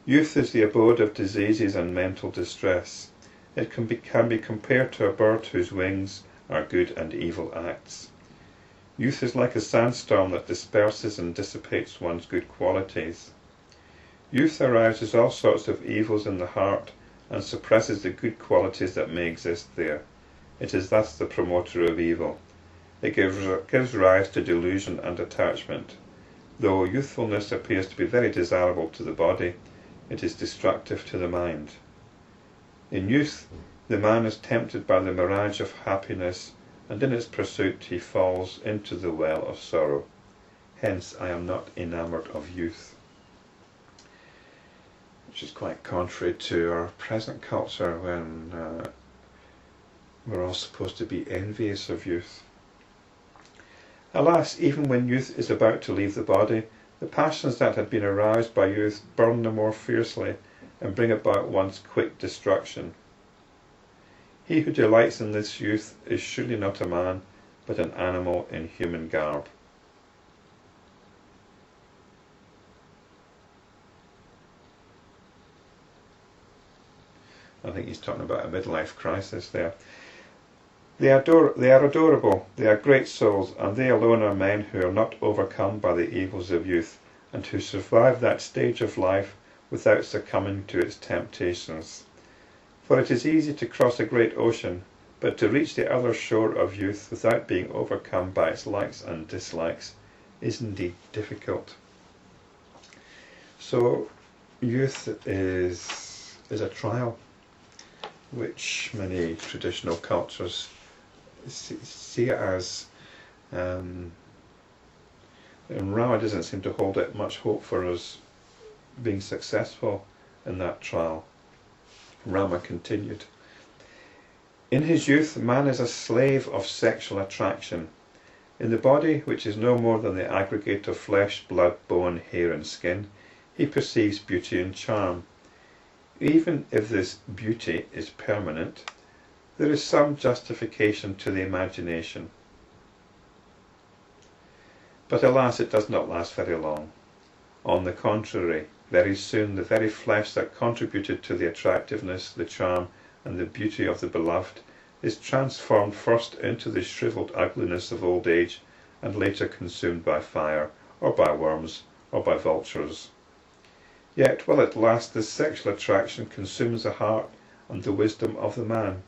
Youth is the abode of diseases and mental distress. It can be compared to a bird whose wings are good and evil acts. Youth is like a sandstorm that disperses and dissipates one's good qualities. Youth arouses all sorts of evils in the heart and suppresses the good qualities that may exist there. It is thus the promoter of evil. It gives rise to delusion and attachment. Though youthfulness appears to be very desirable to the body, it is destructive to the mind. In youth, the man is tempted by the mirage of happiness, and in its pursuit he falls into the well of sorrow. Hence, I am not enamoured of youth. Which is quite contrary to our present culture, when we're all supposed to be envious of youth. Alas, even when youth is about to leave the body, the passions that had been aroused by youth burn the more fiercely and bring about one's quick destruction. He who delights in this youth is surely not a man, but an animal in human garb. I think he's talking about a midlife crisis there. They are adorable, they are great souls, and they alone are men who are not overcome by the evils of youth, and who survive that stage of life without succumbing to its temptations. For it is easy to cross a great ocean, but to reach the other shore of youth without being overcome by its likes and dislikes is indeed difficult. So youth is a trial, which many traditional cultures see it as, and Rama doesn't seem to hold out much hope for us being successful in that trial. Rama continued, "In his youth, man is a slave of sexual attraction. In the body, which is no more than the aggregate of flesh, blood, bone, hair and skin, he perceives beauty and charm. Even if this beauty is permanent, there is some justification to the imagination. But alas, it does not last very long. On the contrary, very soon the very flesh that contributed to the attractiveness, the charm, and the beauty of the beloved is transformed first into the shrivelled ugliness of old age, and later consumed by fire, or by worms, or by vultures. Yet while it lasts, this sexual attraction consumes the heart and the wisdom of the man.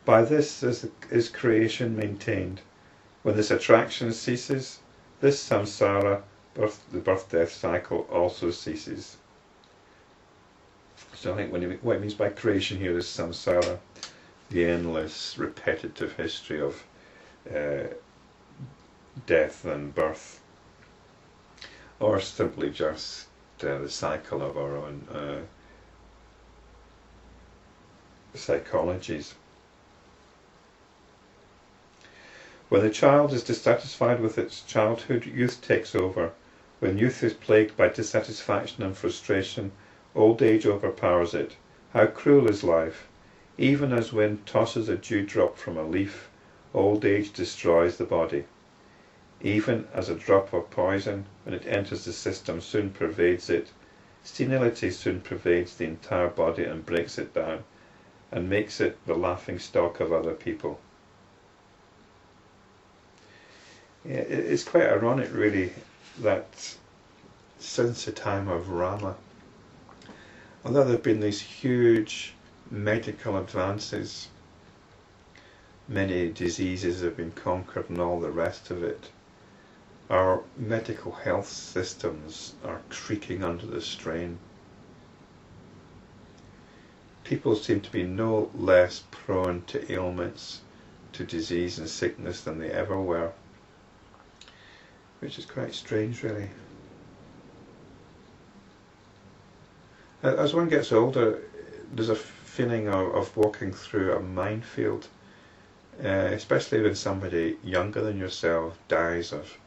By this is creation maintained. When this attraction ceases, this samsara, the birth-death cycle, also ceases." So I think what he means by creation here is samsara, the endless, repetitive history of death and birth, or simply just the cycle of our own psychologies. When the child is dissatisfied with its childhood, youth takes over. When youth is plagued by dissatisfaction and frustration, old age overpowers it. How cruel is life! Even as wind tosses a dewdrop from a leaf, old age destroys the body. Even as a drop of poison, when it enters the system, soon pervades it, senility soon pervades the entire body and breaks it down, and makes it the laughing stock of other people. Yeah, it's quite ironic, really, that since the time of Rama, although there have been these huge medical advances, many diseases have been conquered and all the rest of it, our medical health systems are creaking under the strain. People seem to be no less prone to ailments, to disease and sickness than they ever were, which is quite strange, really. As one gets older, there's a feeling of walking through a minefield, especially when somebody younger than yourself dies of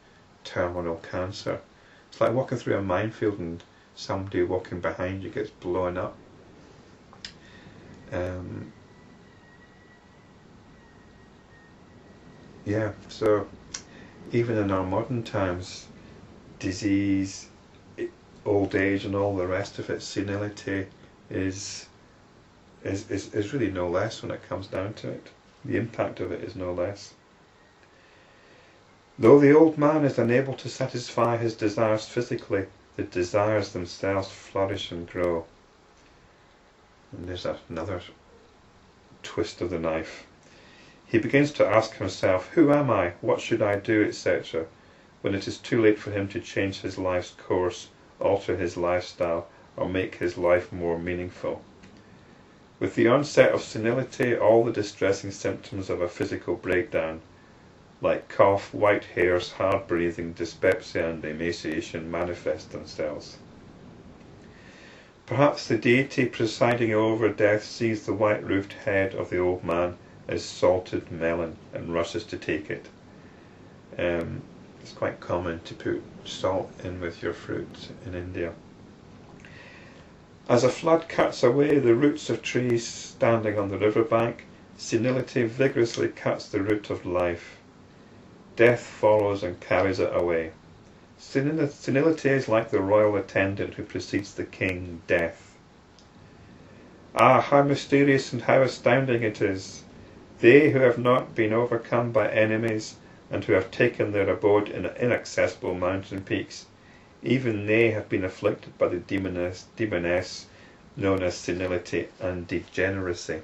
terminal cancer. It's like walking through a minefield and somebody walking behind you gets blown up. Yeah, so even in our modern times, disease old age and all the rest of it, senility is really no less when it comes down to it. The impact of it is no less. Though the old man is unable to satisfy his desires physically, the desires themselves flourish and grow. And there's another twist of the knife. He begins to ask himself, who am I, what should I do, etc., when it is too late for him to change his life's course, alter his lifestyle, or make his life more meaningful. With the onset of senility, all the distressing symptoms of a physical breakdown, like cough, white hairs, hard breathing, dyspepsia and emaciation, manifest themselves. Perhaps the deity presiding over death sees the white-roofed head of the old man as salted melon and rushes to take it. It's quite common to put salt in with your fruit in India. As a flood cuts away the roots of trees standing on the riverbank, senility vigorously cuts the root of life. Death follows and carries it away. Senility is like the royal attendant who precedes the king, Death. Ah, how mysterious and how astounding it is! They who have not been overcome by enemies and who have taken their abode in inaccessible mountain peaks, even they have been afflicted by the demoness known as senility and degeneracy.